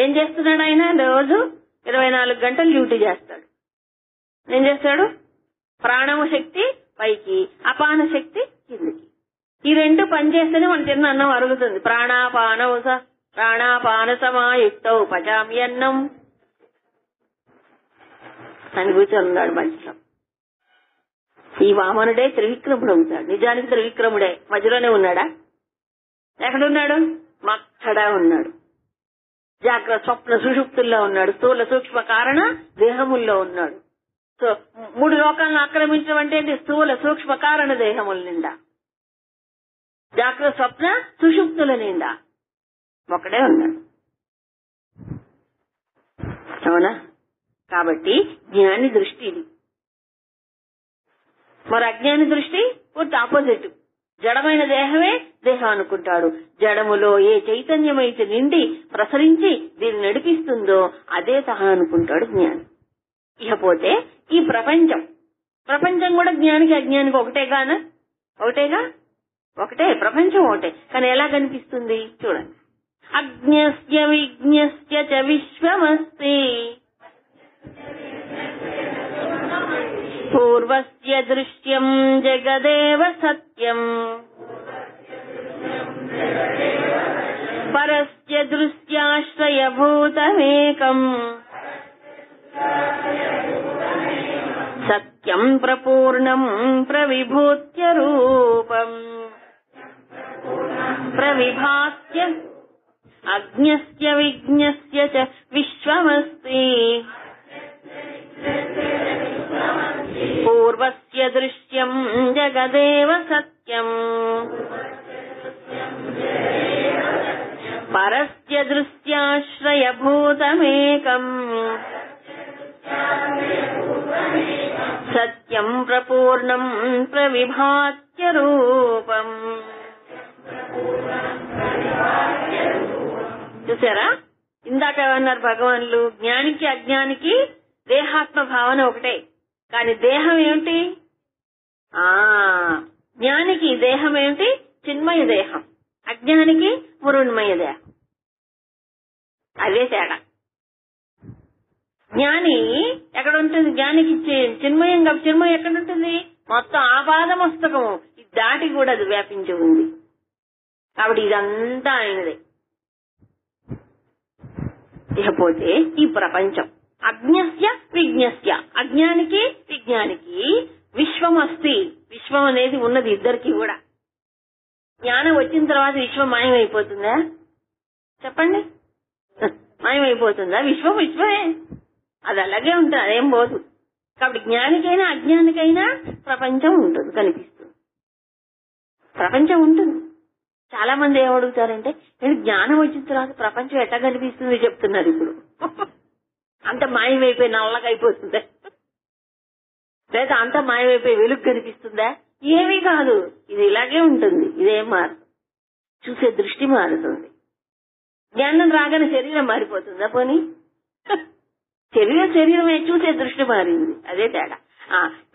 ఏం చేస్తున్నాడు ఆయన? రోజు 24 గంటలు డ్యూటీ చేస్తాడు. ఏం చేస్తాడు? ప్రాణము శక్తి పైకి, అపాన శక్తి కిందికి. ఈ 2 పనిచేస్తేనే మన తిన్న అన్నం అరుగుతుంది. ప్రాణాపాన సమాయుక్తౌ పచామి అన్నం అని కూర్చొన్నాడు మధ్యలో. ఈ వామనుడే త్రివిక్రముడు అవుతాడు. నిజానికి త్రివిక్రముడే. మధ్యలోనే ఉన్నాడా? ఎక్కడున్నాడు? మక్కడా ఉన్నాడు. జాగ్రత్త స్వప్న సుషుప్తుల్లో ఉన్నాడు. స్థూల సూక్ష్మ కారణ దేహముల్లో ఉన్నాడు. సో 3 లోకాలను ఆక్రమించడం అంటే స్థూల సూక్ష్మ కారణ దేహముల నిండా, జాగ్రత్త స్వప్న సుషుప్తుల నిండా ఒకడే ఉన్నాడు. అవునా? కాబట్టి జ్ఞాని దృష్టి ఇది. మరి అజ్ఞాని దృష్టి పూర్తి ఆపోజిట్. జడమైన దేహమే దేహం అనుకుంటాడు. జడములో ఏ చైతన్యమైతే నిండి ప్రసరించి దీన్ని నడిపిస్తుందో అదే తహ అనుకుంటాడు జ్ఞాని. ఇకపోతే ఈ ప్రపంచం కూడా జ్ఞానికి అజ్ఞానికి ఒకటేగానా? ఒకటే. ప్రపంచం ఒకటే. కానీ ఎలా కనిపిస్తుంది చూడండి. అజ్ఞస్య విజ్ఞస్య చ విశ్వమస్తి పూర్వస్య దృశ్యం జగదేవ సత్యం పరస్య దృశ్యాశ్రయభూతమేకం సత్యం ప్రపూర్ణం ప్రవిభూత్య రూపం ప్రవిభాత్య అజ్ఞస్య విజ్ఞస్య చ విశ్వమస్తి పూర్వస్య దృశ్యం జగదేవ సత్యం పరస్య దృశ్యాశ్రయభూతమేకం సత్యం ప్రపూర్ణం ప్రవిభాత్య రూపం. చూసారా? ఇందాక ఏమన్నారు భగవాన్లు? జ్ఞానికి అజ్ఞానికి దేహాత్మ భావన ఒకటే. కానీ దేహం ఏమిటి? జ్ఞానికి దేహం ఏమిటి? చిన్మయ దేహం. అజ్ఞానికి మృణ్మయ దేహం. అదే తేడా. జ్ఞాని ఎక్కడ ఉంటుంది? జ్ఞానికి చిన్మయం. చిన్మయం ఎక్కడ ఉంటుంది? మొత్తం ఆపాదమస్తకము ఇది దాటి కూడా అది వ్యాపించి ఉంది. కాబట్టి ఇదంతా ఆయనదే. ఇకపోతే ఈ ప్రపంచం అజ్ఞస్య విజ్ఞస్య, అజ్ఞానికి విజ్ఞానికి విశ్వమస్తి. విశ్వం అనేది ఉన్నది ఇద్దరికి కూడా. జ్ఞానం వచ్చిన తర్వాత విశ్వం మాయమైపోతుందా? చెప్పండి. మాయమైపోతుందా? విశ్వమే. అది అలాగే ఉంటుంది, అదేం పోదు. కాబట్టి జ్ఞానికైనా అజ్ఞానికైనా ప్రపంచం ఉంటుంది, కనిపిస్తుంది. ప్రపంచం ఉంటుంది. చాలా మంది ఏమడుగుతారంటే, నేను జ్ఞానం వచ్చిన తర్వాత ప్రపంచం ఎట్లా కనిపిస్తుంది చెప్తున్నారు. ఇప్పుడు అంత మాయమైపోయి నల్లగా అయిపోతుందా? లేదా అంత మాయమైపోయి వెలుగు కనిపిస్తుందా? ఏమీ కాదు. ఇది ఇలాగే ఉంటుంది. ఇదేం మారదు. చూసే దృష్టి మారుతుంది. జ్ఞానం రాగానే శరీరం మారిపోతుందా? పోనీ శరీరమే, చూసే దృష్టి మారింది. అదే తేడా.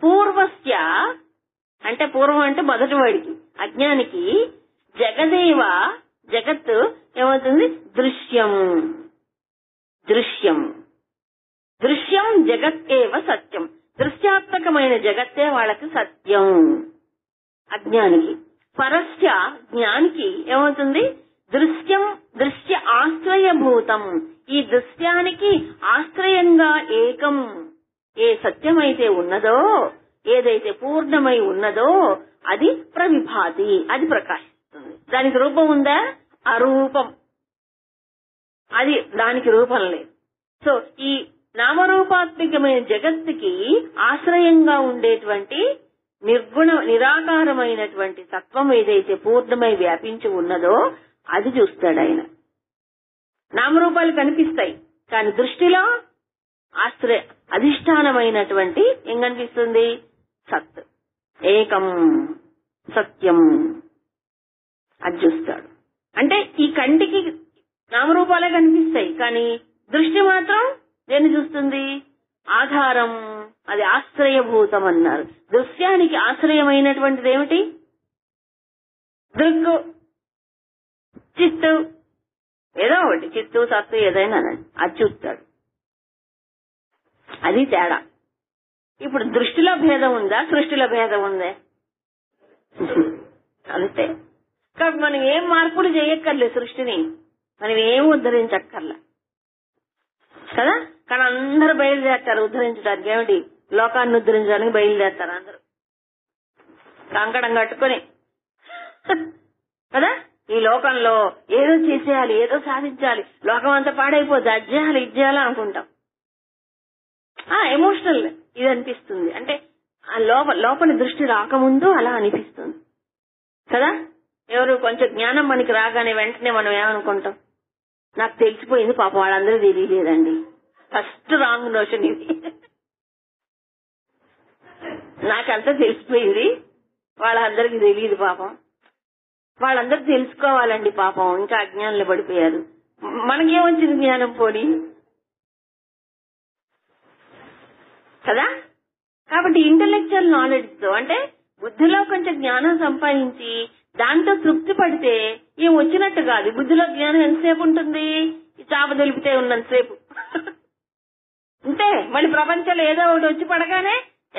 పూర్వస్య అంటే పూర్వం అంటే మొదటి వాడికి, అజ్ఞానికి జగదేవ జగత్తు ఏమవుతుంది? దృశ్యం జగత్ ఏవ సత్యం. దృశ్యాత్మకమైన జగత్తే వాళ్ళకి సత్యం అజ్ఞానికి. పరస్య జ్ఞానికి ఏమవుతుంది? దృశ్య ఆశ్రయభూతం. ఈ దృశ్యానికి ఆశ్రయంగా ఏకం ఏ సత్యమైతే ఉన్నదో, ఏదైతే పూర్ణమై ఉన్నదో అది ప్రవిభాతి, అది ప్రకాశిస్తుంది. దానికి రూపం ఉందా? అరూపం. అది దానికి రూపం లేదు. సో ఈ నామరూపాత్మకమైన జగత్తుకి ఆశ్రయంగా ఉండేటువంటి నిరాకారమైనటువంటి తత్వం ఏదైతే పూర్ణమై వ్యాపించి ఉన్నదో అది చూస్తాడు ఆయన. నామరూపాలు కనిపిస్తాయి కానీ దృష్టిలో అధిష్టానమైనటువంటి ఏం కనిపిస్తుంది? సత్, ఏకం, సత్యం అది చూస్తాడు. అంటే ఈ కంటికి నామరూపాలే కనిపిస్తాయి కానీ దృష్టి మాత్రం దేన్ని చూస్తుంది? ఆధారం, అది ఆశ్రయభూతం అన్నారు. దృశ్యానికి ఆశ్రయమైనటువంటిది ఏమిటి? దృక్కు, చిత్తు, ఏదో ఒకటి, చిత్తు సత్తు ఏదైనా అది చూస్తాడు. అది తేడా. ఇప్పుడు దృష్టిలో భేదం ఉందా? సృష్టిలో భేదం ఉందే? అంతే. కాబట్టి మనం ఏం మార్పులు చేయక్కర్లేదు సృష్టిని, మనం ఏం ఉద్ధరించక్కర్లా కదా. కానీ అందరూ బయలుదేరతారు ఉద్ధరించడానికి. ఏమిటి? లోకాన్ని ఉద్ధరించడానికి బయలుదేరతారు అందరూ కంకణం కట్టుకుని కదా. ఈ లోకంలో ఏదో చేసేయాలి, ఏదో సాధించాలి, లోకం అంతా పాడైపోద్ది, అది చేయాలి, ఇది చేయాలి అనుకుంటాం. ఎమోషనల్ ఇది అనిపిస్తుంది. అంటే ఆ లోపల దృష్టి రాకముందు అలా అనిపిస్తుంది కదా. ఎవరు కొంచెం జ్ఞానం మనకి రాగానే వెంటనే మనం ఏమనుకుంటాం? నాకు తెలిసిపోయింది, పాపం వాళ్ళందరూ తెలియలేదండి. ఫస్ట్ రాంగ్ నోషన్ ఇది. నాకంతా తెలిసిపోయింది, వాళ్ళందరికీ తెలియదు పాపం. వాళ్ళందరూ తెలుసుకోవాలండి పాపం, ఇంకా అజ్ఞానంలో పడిపోయారు. మనకేమొచ్చింది జ్ఞానం పోని కదా. కాబట్టి ఇంటలెక్చువల్ నాలెడ్జ్ తో, అంటే బుద్ధిలో కొంచెం జ్ఞానం సంపాదించి దాంతో తృప్తి పడితే ఏం వచ్చినట్టు కాదు. బుద్ధిలో జ్ఞానం ఎంతసేపు ఉంటుంది? చాప తెలిపితే ఉన్నంతసేపు అంతే. మళ్ళీ ప్రపంచంలో ఏదో ఒకటి వచ్చి పడగానే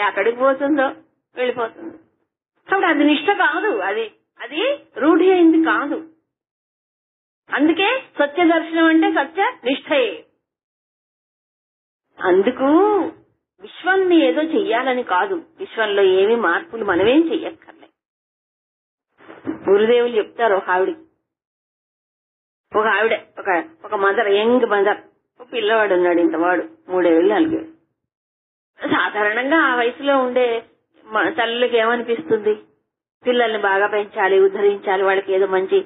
ఎక్కడికి పోతుందో వెళ్ళిపోతుంది. కాబట్టి అది నిష్ట కాదు, అది రూఢి అయింది కాదు. అందుకే సత్య దర్శనం అంటే సత్య నిష్ఠయే. అందుకు విశ్వాన్ని ఏదో చెయ్యాలని కాదు, విశ్వంలో ఏమి మార్పులు మనమేం చెయ్యక్కర్లే. గురుదేవులు చెప్తారు, ఒక ఆవిడ ఒక మదర్, యంగ్ మదర్, ఒక పిల్లవాడు ఉన్నాడు, ఇంతవాడు 3 ఏళ్ళు 4 ఏళ్ళు. సాధారణంగా ఆ వయసులో ఉండే తల్లులకి ఏమనిపిస్తుంది? పిల్లల్ని బాగా పెంచాలి, ఉద్ధరించాలి, వాళ్ళకి ఏదో మంచి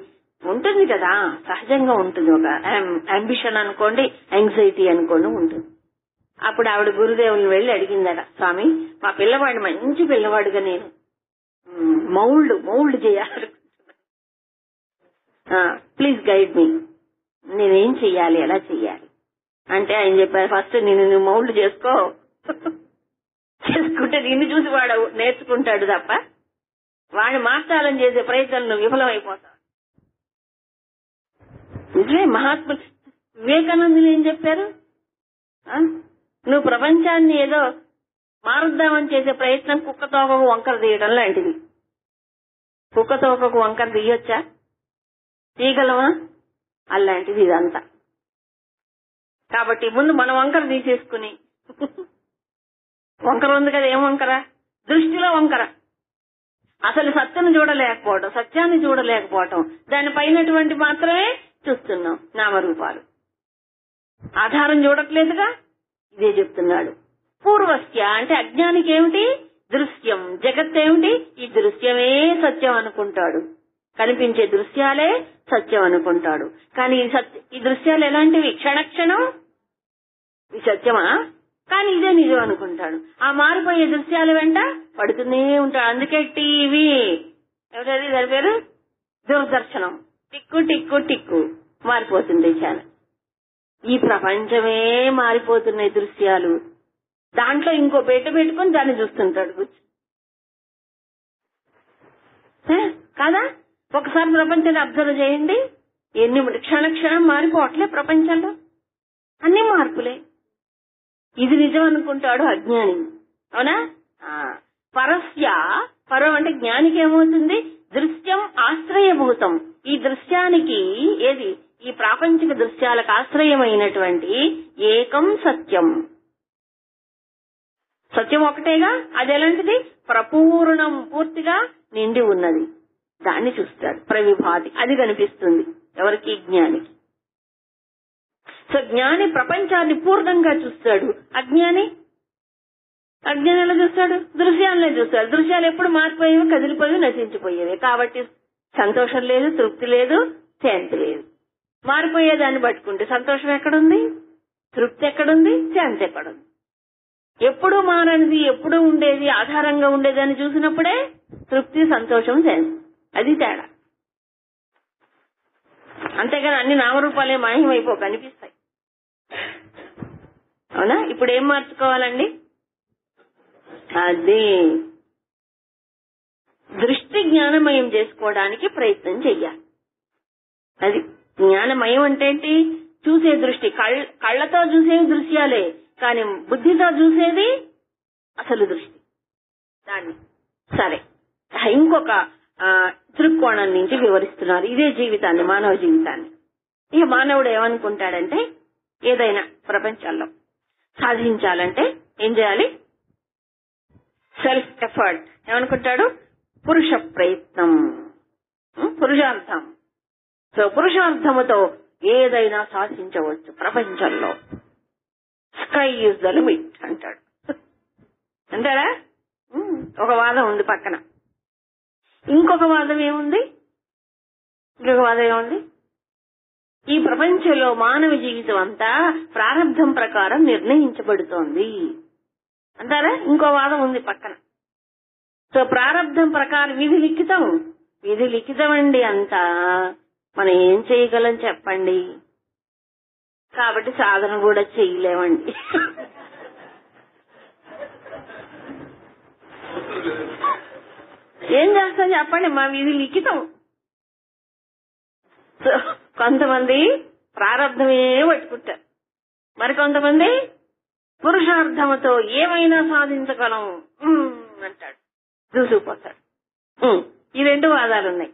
ఉంటుంది కదా, సహజంగా ఉంటుంది. ఒక అంబిషన్ అనుకోండి, యాంగ్జైటీ అనుకోండి ఉంటుంది. అప్పుడు ఆవిడ గురుదేవుని వెళ్లి అడిగిందట, స్వామి మా పిల్లవాడిని మంచి పిల్లవాడుగా నేను మౌల్డ్ చేయాలి, ప్లీజ్ గైడ్ మీ, నేనేం చెయ్యాలి, ఎలా చెయ్యాలి అంటే ఆయన చెప్పారు, ఫస్ట్ నువ్వు మౌల్డ్ చేసుకుంటే నిన్ను చూసి వాడు నేర్చుకుంటాడు తప్ప వాడిని మార్చాలని చేసే ప్రయత్నంలో విఫలమైపోతావు. నిజమే. మహాత్ములు వివేకానందులు ఏం చెప్పారు? నువ్వు ప్రపంచాన్ని ఏదో మారుద్దామని చేసే ప్రయత్నం కుక్క తోకకు వంకర తీయడం లాంటిది. కుక్క తోకకు వంకర తీయొచ్చా? తీయగలమా? అలాంటిది ఇదంతా. కాబట్టి ముందు మన వంకర తీసేసుకుని, వంకర ఉంది కదా, ఏం వంకర? దృష్టిలో వంకర. అసలు సత్యాన్ని చూడలేకపోవటం, దానిపైనటువంటి మాత్రమే చూస్తున్నాం, నామరూపాలు. ఆధారం చూడట్లేదుగా, ఇదే చెప్తున్నాడు. పూర్వస్య అంటే అజ్ఞానికి ఏమిటి? దృశ్యం. జగత్ ఏమిటి? ఈ దృశ్యమే సత్యం అనుకుంటాడు, కనిపించే దృశ్యాలే సత్యం అనుకుంటాడు. కానీ ఈ దృశ్యాలు ఎలాంటివి? క్షణక్షణం ఇది సత్యమా? కానీ ఇదే నిజం అనుకుంటాడు. ఆ మారిపోయే దృశ్యాల వెంట పడుతూనే ఉంటాడు. అందుకే టీవీ ఎవరైతే దాని పేరు దూరదర్శనం, టిక్కు టిక్కు టిక్కు మారిపోతుంది ఛానల్. ఈ ప్రపంచమే మారిపోతున్నాయి దృశ్యాలు. దాంట్లో ఇంకో పెట్టుకుని దాన్ని చూస్తుంటాడు కాదా. ఒకసారి ప్రపంచాన్ని అబ్జర్వ్ చేయండి, ఎన్ని క్షణక్షణం మారిపోవట్లే ప్రపంచంలో, అన్ని మార్పులే. ఇది నిజం అనుకుంటాడు అజ్ఞాని, అవునా? పరస్య, పరం అంటే జ్ఞానికి ఏమవుతుంది? దృశ్యం ఆశ్రయభూతం. ఈ దృశ్యానికి ఏది? ఈ ప్రాపంచిక దృశ్యాలకు ఆశ్రయమైనటువంటి ఏకం సత్యం. సత్యం ఒకటేగా, అది ఎలాంటిది? ప్రపూర్ణం, పూర్తిగా నిండి ఉన్నది. దాన్ని చూస్తాడు. ప్రవిభాతి, అది కనిపిస్తుంది ఎవరికి? జ్ఞానికి. సో జ్ఞాని ప్రపంచాన్ని పూర్ణంగా చూస్తాడు. అజ్ఞాని ఎలా చూస్తాడు? దృశ్యాలనే చూస్తాడు. దృశ్యాలు ఎప్పుడు మారిపోయేవి, కదిలిపోయేవి, నశించిపోయేవి. కాబట్టి సంతోషం లేదు, తృప్తి లేదు, శాంతి లేదు. మారిపోయేదాన్ని పట్టుకుంటే సంతోషం ఎక్కడుంది, తృప్తి ఎక్కడుంది, శాంతి ఎక్కడుంది? ఎప్పుడూ మారనిది, ఎప్పుడూ ఉండేది, ఆధారంగా ఉండేదాన్ని చూసినప్పుడే తృప్తి, సంతోషం, శాంతి. అది తేడా. అంతేగాని అన్ని నామరూపాలే మాయమైపో కనిపిస్తాయి. అవునా? ఇప్పుడు ఏం మార్చుకోవాలండి? అదే దృష్టి జ్ఞానమయం చేసుకోవడానికి ప్రయత్నం చెయ్యాలి. అది జ్ఞానమయం అంటే ఏంటి? చూసే దృష్టి. కళ్ళతో చూసేవి దృశ్యాలే, కానీ బుద్ధితో చూసేది అసలు దృష్టి. దాన్ని సరే ఇంకొక దృక్కోణం నుంచి వివరిస్తున్నారు ఇదే జీవితాన్ని, మానవ జీవితాన్ని. ఇక మానవుడు ఏమనుకుంటాడంటే ఏదైనా ప్రపంచంలో సాధించాలంటే ఏం చేయాలి? Self effort. ఏమనుకుంటాడు? పురుష ప్రయత్నం, పురుషార్థం. సో పురుషార్థముతో ఏదైనా సాధించవచ్చు ప్రపంచంలో. స్కై ఈజ్ ద లిమిట్ అంటాడు. అంటారా? ఒక వాదం ఉంది పక్కన. ఇంకొక వాదం ఏముంది? ఈ ప్రపంచంలో మానవ జీవితం అంతా ప్రారంభం ప్రకారం నిర్ణయించబడుతోంది అంటారా? ఇంకో వాదం ఉంది పక్కన. సో ప్రారంభం ప్రకారం విధి లిఖితం అండి అంతా. మనం ఏం చేయగలం చెప్పండి? కాబట్టి సాధన కూడా చేయలేమండి. ఏం చేస్తాం చెప్పండి? మా విధి లిఖితం. సో కొంతమంది ప్రారంభమే పట్టుకుంటారు, మరికొంతమంది పురుషార్థముతో ఏమైనా సాధించగలం అంటాడు, దూసుకుపోతాడు. ఈ రెండు వాదాలున్నాయి.